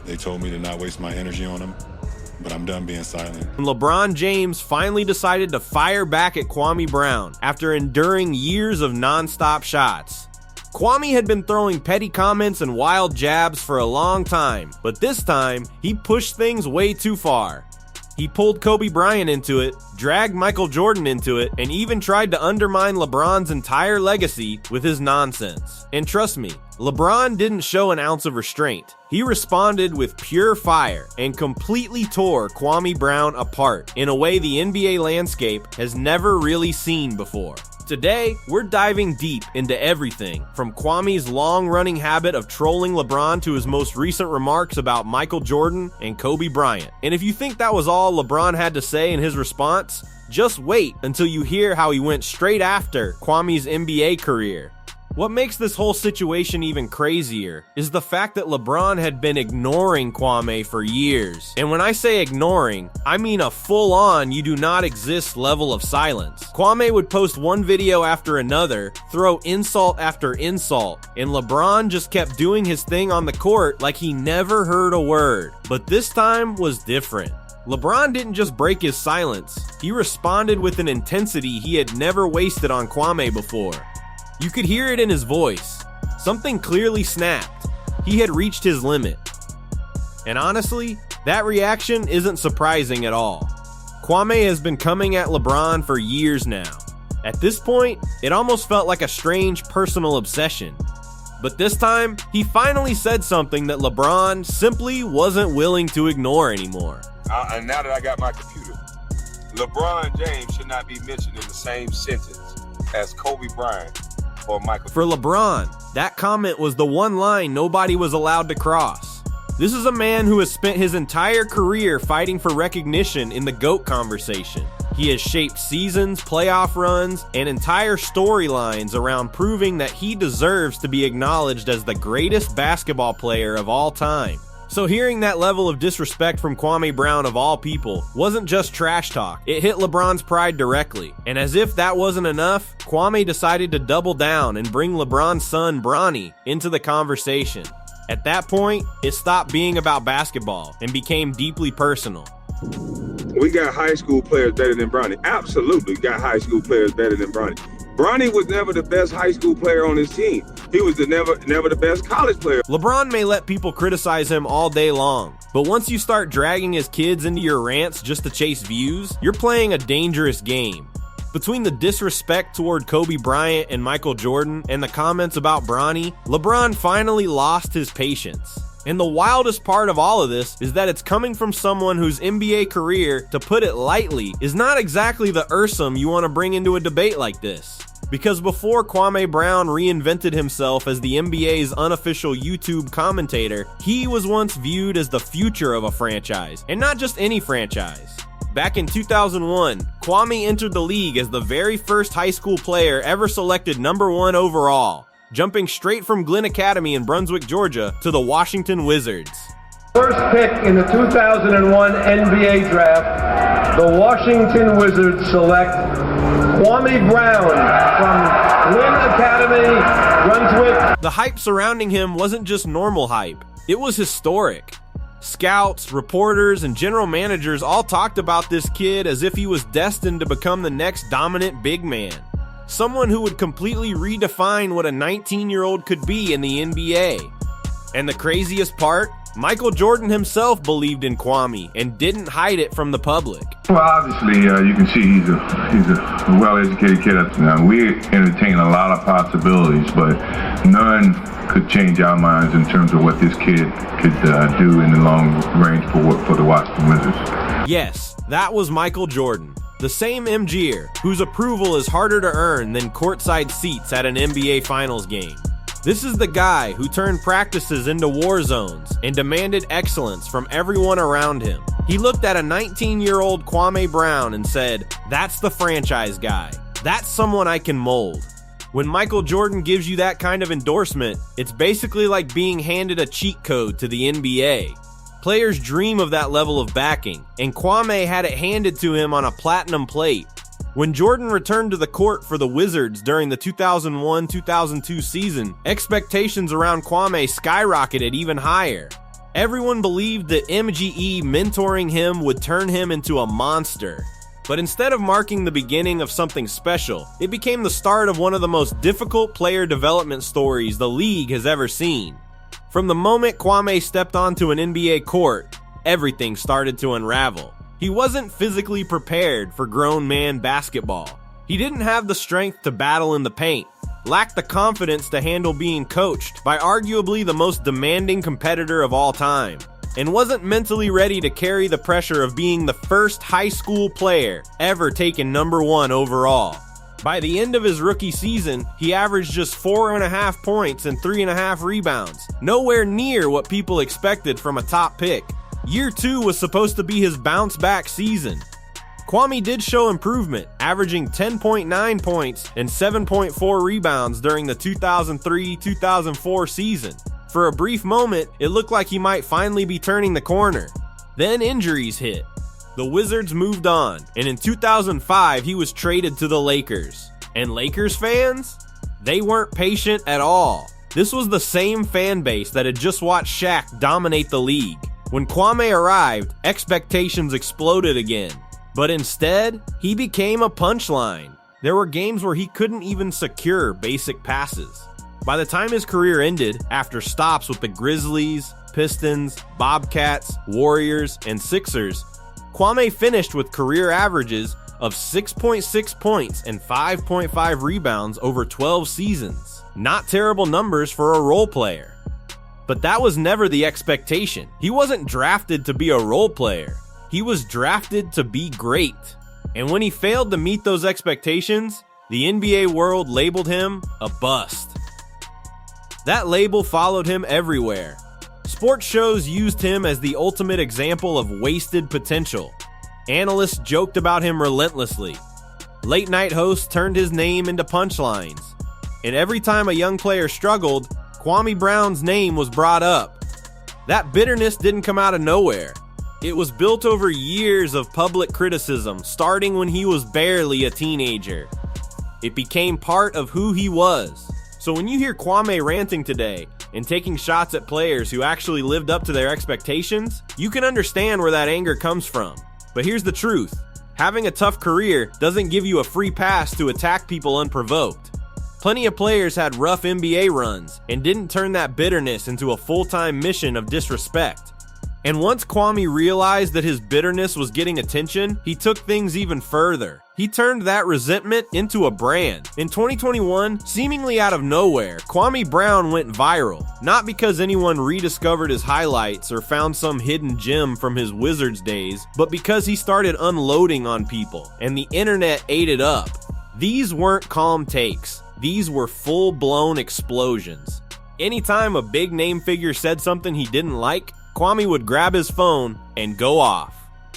They told me to not waste my energy on him, but I'm done being silent. LeBron James finally decided to fire back at Kwame Brown after enduring years of non-stop shots. Kwame had been throwing petty comments and wild jabs for a long time, but this time, he pushed things way too far. He pulled Kobe Bryant into it, dragged Michael Jordan into it, and even tried to undermine LeBron's entire legacy with his nonsense. And trust me, LeBron didn't show an ounce of restraint. He responded with pure fire and completely tore Kwame Brown apart in a way the NBA landscape has never really seen before. Today, we're diving deep into everything from Kwame's long-running habit of trolling LeBron to his most recent remarks about Michael Jordan and Kobe Bryant. And if you think that was all LeBron had to say in his response, just wait until you hear how he went straight after Kwame's NBA career. What makes this whole situation even crazier is the fact that LeBron had been ignoring Kwame for years. And when I say ignoring, I mean a full-on you do not exist level of silence. Kwame would post one video after another, throw insult after insult, and LeBron just kept doing his thing on the court like he never heard a word. But this time was different. LeBron didn't just break his silence, he responded with an intensity he had never wasted on Kwame before. You could hear it in his voice. Something clearly snapped. He had reached his limit. And honestly, that reaction isn't surprising at all. Kwame has been coming at LeBron for years now. At this point, it almost felt like a strange personal obsession. But this time, he finally said something that LeBron simply wasn't willing to ignore anymore. And now that I got my computer, LeBron James should not be mentioned in the same sentence as Kobe Bryant or Michael. For LeBron, that comment was the one line nobody was allowed to cross. This is a man who has spent his entire career fighting for recognition in the GOAT conversation. He has shaped seasons, playoff runs, and entire storylines around proving that he deserves to be acknowledged as the greatest basketball player of all time. So hearing that level of disrespect from Kwame Brown of all people wasn't just trash talk, it hit LeBron's pride directly. And as if that wasn't enough, Kwame decided to double down and bring LeBron's son Bronny into the conversation. At that point, it stopped being about basketball and became deeply personal. We got high school players better than Bronny. Absolutely got high school players better than Bronny. Bronny was never the best high school player on his team. He was never the best college player. LeBron may let people criticize him all day long, but once you start dragging his kids into your rants just to chase views, you're playing a dangerous game. Between the disrespect toward Kobe Bryant and Michael Jordan and the comments about Bronny, LeBron finally lost his patience. And the wildest part of all of this is that it's coming from someone whose NBA career, to put it lightly, is not exactly the Ursum you want to bring into a debate like this. Because before Kwame Brown reinvented himself as the NBA's unofficial YouTube commentator, he was once viewed as the future of a franchise, and not just any franchise. Back in 2001, Kwame entered the league as the very first high school player ever selected #1 overall, jumping straight from Glenn Academy in Brunswick, Georgia, to the Washington Wizards. First pick in the 2001 NBA draft, the Washington Wizards select Kwame Brown from Glenn Academy, Brunswick. The hype surrounding him wasn't just normal hype, it was historic. Scouts, reporters, and general managers all talked about this kid as if he was destined to become the next dominant big man. Someone who would completely redefine what a 19-year-old could be in the NBA. And the craziest part? Michael Jordan himself believed in Kwame and didn't hide it from the public. Well, obviously, you can see he's a well-educated kid. Now, we entertain a lot of possibilities, but none could change our minds in terms of what this kid could do in the long range for the Washington Wizards. Yes, that was Michael Jordan. The same MGer whose approval is harder to earn than courtside seats at an NBA Finals game. This is the guy who turned practices into war zones and demanded excellence from everyone around him. He looked at a 19-year-old Kwame Brown and said, "That's the franchise guy. That's someone I can mold." When Michael Jordan gives you that kind of endorsement, it's basically like being handed a cheat code to the NBA. Players dream of that level of backing, and Kwame had it handed to him on a platinum plate. When Jordan returned to the court for the Wizards during the 2001-2002 season, expectations around Kwame skyrocketed even higher. Everyone believed that MGE mentoring him would turn him into a monster. But instead of marking the beginning of something special, it became the start of one of the most difficult player development stories the league has ever seen. From the moment Kwame stepped onto an NBA court, everything started to unravel. He wasn't physically prepared for grown man basketball. He didn't have the strength to battle in the paint, lacked the confidence to handle being coached by arguably the most demanding competitor of all time, and wasn't mentally ready to carry the pressure of being the first high school player ever taken #1 overall. By the end of his rookie season, he averaged just 4.5 points and 3.5 rebounds, nowhere near what people expected from a top pick. Year 2 was supposed to be his bounce-back season. Kwame did show improvement, averaging 10.9 points and 7.4 rebounds during the 2003-2004 season. For a brief moment, it looked like he might finally be turning the corner. Then injuries hit. The Wizards moved on, and in 2005, he was traded to the Lakers. And Lakers fans? They weren't patient at all. This was the same fan base that had just watched Shaq dominate the league. When Kwame arrived, expectations exploded again. But instead, he became a punchline. There were games where he couldn't even secure basic passes. By the time his career ended, after stops with the Grizzlies, Pistons, Bobcats, Warriors, and Sixers, Kwame finished with career averages of 6.6 points and 5.5 rebounds over 12 seasons. Not terrible numbers for a role player. But that was never the expectation. He wasn't drafted to be a role player. He was drafted to be great. And when he failed to meet those expectations, the NBA world labeled him a bust. That label followed him everywhere. Sports shows used him as the ultimate example of wasted potential. Analysts joked about him relentlessly. Late night hosts turned his name into punchlines. And every time a young player struggled, Kwame Brown's name was brought up. That bitterness didn't come out of nowhere. It was built over years of public criticism, starting when he was barely a teenager. It became part of who he was. So when you hear Kwame ranting today and taking shots at players who actually lived up to their expectations, you can understand where that anger comes from. But here's the truth. Having a tough career doesn't give you a free pass to attack people unprovoked. Plenty of players had rough NBA runs and didn't turn that bitterness into a full-time mission of disrespect. And once Kwame realized that his bitterness was getting attention, he took things even further. He turned that resentment into a brand. In 2021, seemingly out of nowhere, Kwame Brown went viral. Not because anyone rediscovered his highlights or found some hidden gem from his Wizards days, but because he started unloading on people, and the internet ate it up. These weren't calm takes. These were full-blown explosions. Anytime a big name figure said something he didn't like, Kwame would grab his phone and go off.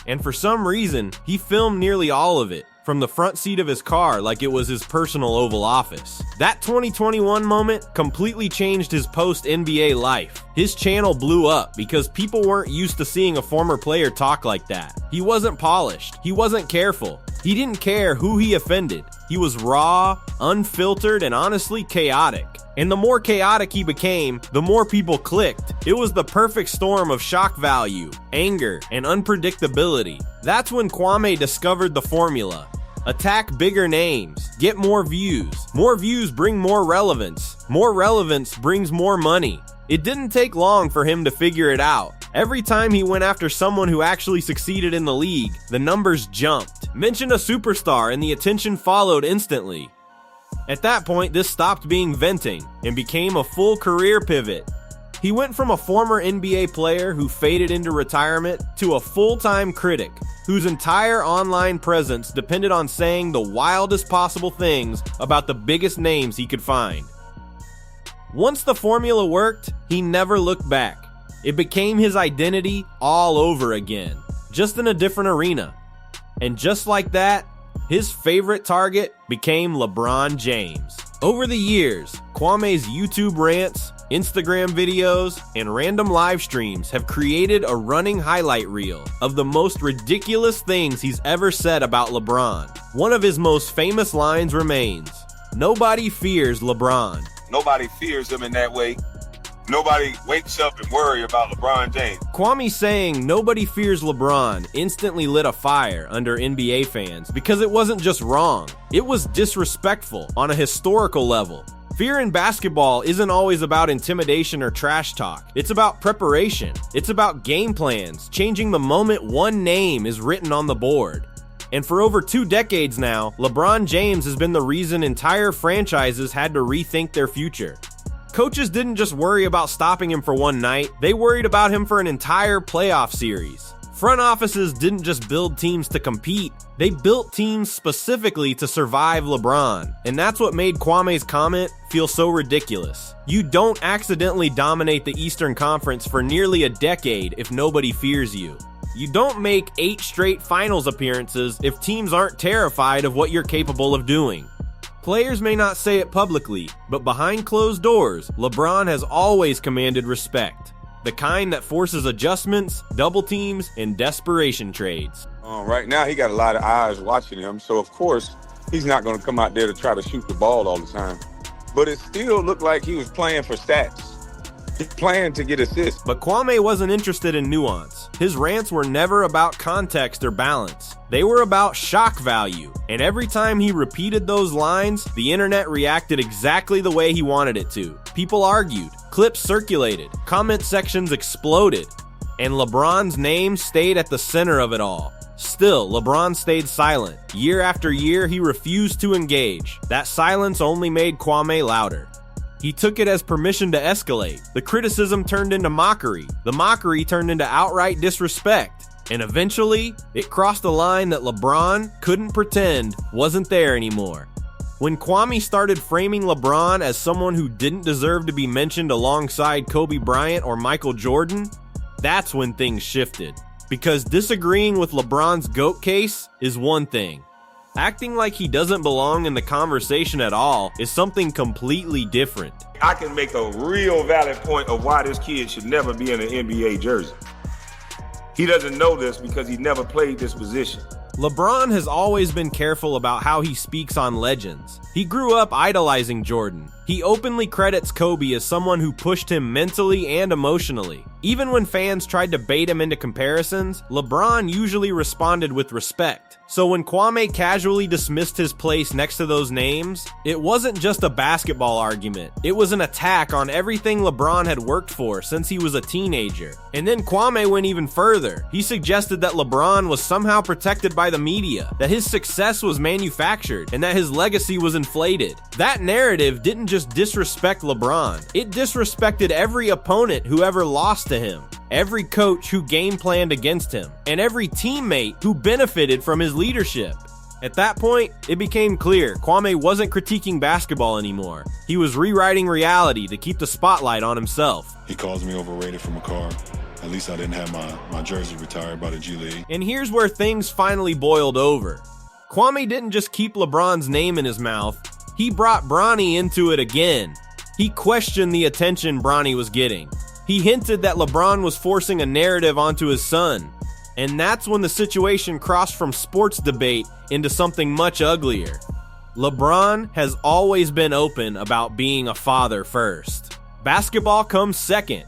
And for some reason, he filmed nearly all of it, from the front seat of his car like it was his personal Oval Office. That 2021 moment completely changed his post-NBA life. His channel blew up because people weren't used to seeing a former player talk like that. He wasn't polished. He wasn't careful. He didn't care who he offended. He was raw, unfiltered, and honestly chaotic. And the more chaotic he became, the more people clicked. It was the perfect storm of shock value, anger, and unpredictability. That's when Kwame discovered the formula. Attack bigger names. Get more views. More views bring more relevance. More relevance brings more money. It didn't take long for him to figure it out. Every time he went after someone who actually succeeded in the league, the numbers jumped. Mention a superstar and the attention followed instantly. At that point, this stopped being venting and became a full career pivot. He went from a former NBA player who faded into retirement to a full-time critic whose entire online presence depended on saying the wildest possible things about the biggest names he could find. Once the formula worked, he never looked back. It became his identity all over again, just in a different arena. And just like that, his favorite target became LeBron James. Over the years, Kwame's YouTube rants, Instagram videos, and random live streams have created a running highlight reel of the most ridiculous things he's ever said about LeBron. One of his most famous lines remains, "Nobody fears LeBron." Nobody fears him in that way. Nobody wakes up and worry about LeBron James. Kwame saying nobody fears LeBron instantly lit a fire under NBA fans because it wasn't just wrong, it was disrespectful on a historical level. Fear in basketball isn't always about intimidation or trash talk. It's about preparation. It's about game plans, changing the moment one name is written on the board. And for over 2 decades now, LeBron James has been the reason entire franchises had to rethink their future. Coaches didn't just worry about stopping him for one night, they worried about him for an entire playoff series. Front offices didn't just build teams to compete, they built teams specifically to survive LeBron. And that's what made Kwame's comment feel so ridiculous. You don't accidentally dominate the Eastern Conference for nearly a decade if nobody fears you. You don't make 8 straight finals appearances if teams aren't terrified of what you're capable of doing. Players may not say it publicly, but behind closed doors, LeBron has always commanded respect. The kind that forces adjustments, double teams, and desperation trades. Right now, he got a lot of eyes watching him, so of course, he's not going to come out there to try to shoot the ball all the time. But it still looked like he was playing for stats. He's playing to get assists. But Kwame wasn't interested in nuance. His rants were never about context or balance. They were about shock value. And every time he repeated those lines, the internet reacted exactly the way he wanted it to. People argued, clips circulated, comment sections exploded, and LeBron's name stayed at the center of it all. Still, LeBron stayed silent. Year after year, he refused to engage. That silence only made Kwame louder. He took it as permission to escalate. The criticism turned into mockery. The mockery turned into outright disrespect. And eventually, it crossed a line that LeBron couldn't pretend wasn't there anymore. When Kwame started framing LeBron as someone who didn't deserve to be mentioned alongside Kobe Bryant or Michael Jordan, that's when things shifted. Because disagreeing with LeBron's GOAT case is one thing. Acting like he doesn't belong in the conversation at all is something completely different. I can make a real valid point of why this kid should never be in an NBA jersey. He doesn't know this because he never played this position. LeBron has always been careful about how he speaks on legends. He grew up idolizing Jordan. He openly credits Kobe as someone who pushed him mentally and emotionally. Even when fans tried to bait him into comparisons, LeBron usually responded with respect. So when Kwame casually dismissed his place next to those names, it wasn't just a basketball argument. It was an attack on everything LeBron had worked for since he was a teenager. And then Kwame went even further. He suggested that LeBron was somehow protected by the media, that his success was manufactured, and that his legacy was inflated. That narrative didn't just disrespect LeBron, it disrespected every opponent who ever lost to him, every coach who game planned against him, and every teammate who benefited from his leadership. At that point, it became clear Kwame wasn't critiquing basketball anymore. He was rewriting reality to keep the spotlight on himself. He calls me overrated from a car. At least I didn't have my jersey retired by the G League. And here's where things finally boiled over. Kwame didn't just keep LeBron's name in his mouth, he brought Bronny into it again. He questioned the attention Bronny was getting. He hinted that LeBron was forcing a narrative onto his son. And that's when the situation crossed from sports debate into something much uglier. LeBron has always been open about being a father first. Basketball comes second.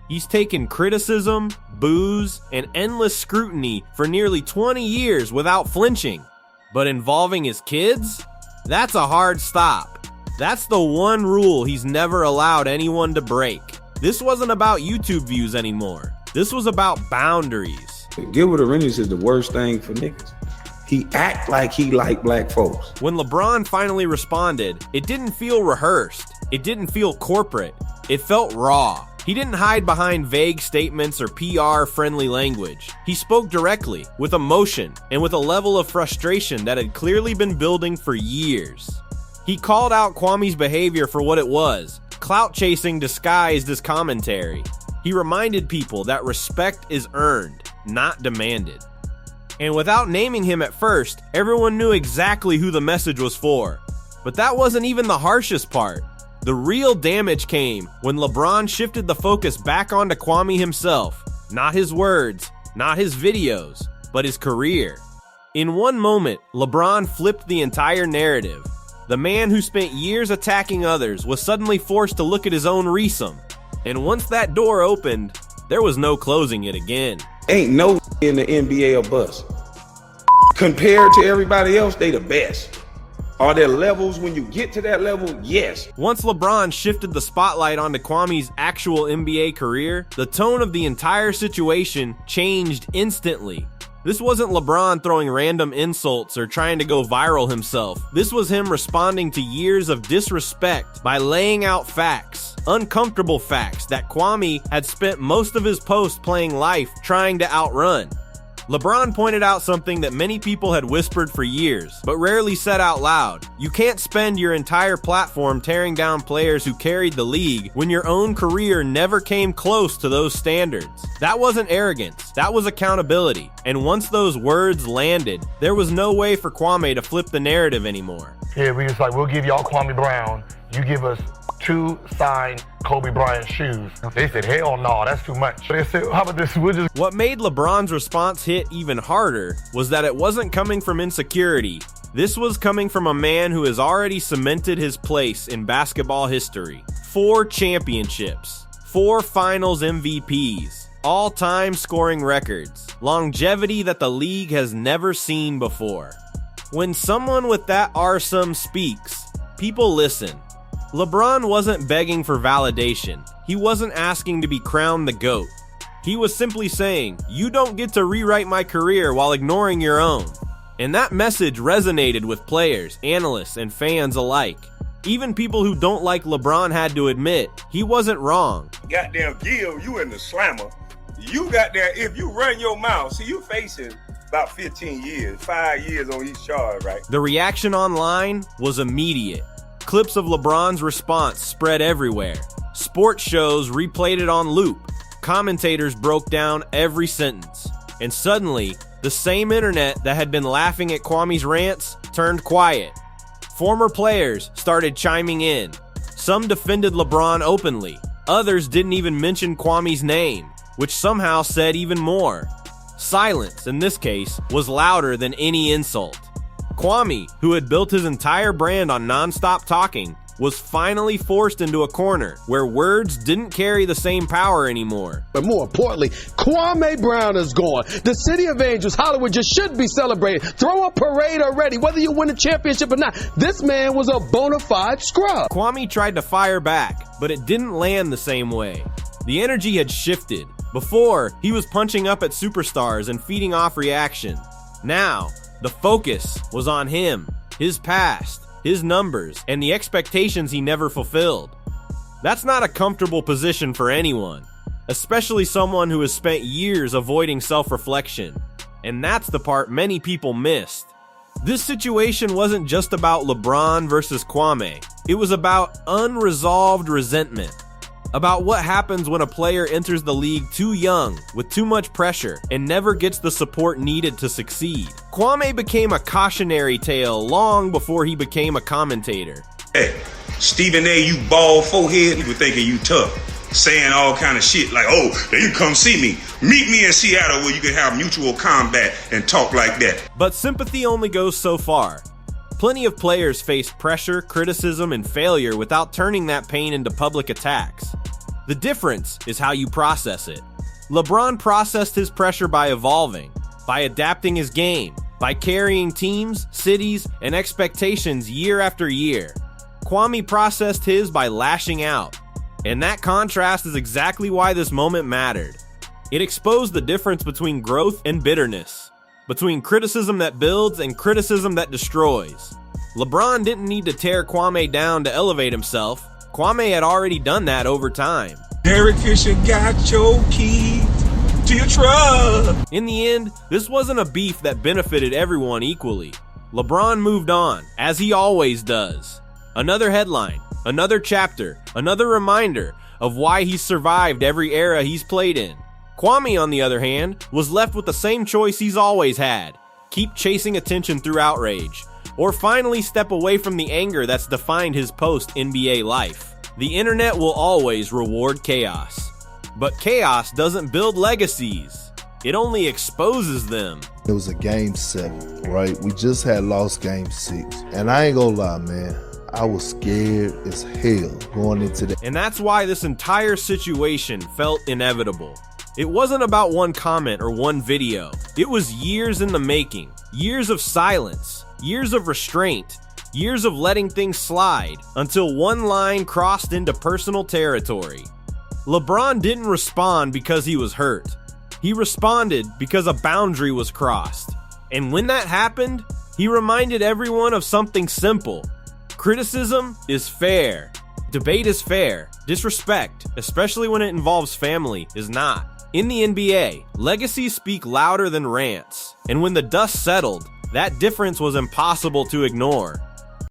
He's taken criticism, boos, and endless scrutiny for nearly 20 years without flinching. But involving his kids? That's a hard stop. That's the one rule he's never allowed anyone to break. This wasn't about YouTube views anymore. This was about boundaries. Gilbert Arenas is the worst thing for niggas. He act like he like black folks. When LeBron finally responded, it didn't feel rehearsed. It didn't feel corporate. It felt raw. He didn't hide behind vague statements or PR-friendly language. He spoke directly, with emotion, and with a level of frustration that had clearly been building for years. He called out Kwame's behavior for what it was, clout chasing disguised as commentary. He reminded people that respect is earned, not demanded. And without naming him at first, everyone knew exactly who the message was for. But that wasn't even the harshest part. The real damage came when LeBron shifted the focus back onto Kwame himself. Not his words, not his videos, but his career. In one moment, LeBron flipped the entire narrative. The man who spent years attacking others was suddenly forced to look at his own resume. And once that door opened, there was no closing it again. Ain't no in the NBA a bust. Compared to everybody else, they the best. Are there levels when you get to that level? Yes. Once LeBron shifted the spotlight onto Kwame's actual NBA career, the tone of the entire situation changed instantly. This wasn't LeBron throwing random insults or trying to go viral himself. This was him responding to years of disrespect by laying out facts, uncomfortable facts that Kwame had spent most of his post playing life trying to outrun. LeBron pointed out something that many people had whispered for years, but rarely said out loud. You can't spend your entire platform tearing down players who carried the league when your own career never came close to those standards. That wasn't arrogance, that was accountability. And once those words landed, there was no way for Kwame to flip the narrative anymore. Yeah, we was like, we'll give y'all Kwame Brown, you give us 2 signed Kobe Bryant shoes. They said, hell no, that's too much. They said, how about this, we'll just... What made LeBron's response hit even harder was that it wasn't coming from insecurity. This was coming from a man who has already cemented his place in basketball history. 4 championships, 4 finals MVPs, all-time scoring records, longevity that the league has never seen before. When someone with that arsum speaks, people listen. LeBron wasn't begging for validation. He wasn't asking to be crowned the GOAT. He was simply saying, you don't get to rewrite my career while ignoring your own. And that message resonated with players, analysts, and fans alike. Even people who don't like LeBron had to admit, he wasn't wrong. Goddamn Gil, you in the slammer. You got there, if you run your mouth, see you facing about 15 years, 5 years on each charge, right? The reaction online was immediate. Clips of LeBron's response spread everywhere. Sports shows replayed it on loop. Commentators broke down every sentence. And suddenly, the same internet that had been laughing at Kwame's rants turned quiet. Former players started chiming in. Some defended LeBron openly. Others didn't even mention Kwame's name, which somehow said even more. Silence, in this case, was louder than any insult. Kwame, who had built his entire brand on non-stop talking, was finally forced into a corner where words didn't carry the same power anymore. But more importantly, Kwame Brown is gone. The City of Angels, Hollywood, just should be celebrated. Throw a parade already, whether you win a championship or not. This man was a bona fide scrub. Kwame tried to fire back, but it didn't land the same way. The energy had shifted. Before, he was punching up at superstars and feeding off reaction. Now, the focus was on him, his past, his numbers, and the expectations he never fulfilled. That's not a comfortable position for anyone, especially someone who has spent years avoiding self-reflection. And that's the part many people missed. This situation wasn't just about LeBron versus Kwame. It was about unresolved resentment. About what happens when a player enters the league too young, with too much pressure, and never gets the support needed to succeed. Kwame became a cautionary tale long before he became a commentator. Hey, Stephen A, you bald forehead, you were thinking you tough. Saying all kind of shit like, oh, then you come see me. Meet me in Seattle where you can have mutual combat and talk like that. But sympathy only goes so far. Plenty of players face pressure, criticism, and failure without turning that pain into public attacks. The difference is how you process it. LeBron processed his pressure by evolving, by adapting his game, by carrying teams, cities, and expectations year after year. Kwame processed his by lashing out. And that contrast is exactly why this moment mattered. It exposed the difference between growth and bitterness, between criticism that builds and criticism that destroys. LeBron didn't need to tear Kwame down to elevate himself. Kwame had already done that over time. Derek Fisher got your key to your truck. In the end, this wasn't a beef that benefited everyone equally. LeBron moved on, as he always does. Another headline, another chapter, another reminder of why he's survived every era he's played in. Kwame, on the other hand, was left with the same choice he's always had. Keep chasing attention through outrage, or finally step away from the anger that's defined his post-NBA life. The internet will always reward chaos. But chaos doesn't build legacies. It only exposes them. It was a game 7, right? We just had lost game 6. And I ain't gonna lie, man. I was scared as hell going into that. And that's why this entire situation felt inevitable. It wasn't about one comment or one video. It was years in the making. Years of silence. Years of restraint. Years of letting things slide until one line crossed into personal territory. LeBron didn't respond because he was hurt. He responded because a boundary was crossed. And when that happened, he reminded everyone of something simple. Criticism is fair. Debate is fair. Disrespect, especially when it involves family, is not. In the NBA, legacies speak louder than rants. And when the dust settled, that difference was impossible to ignore.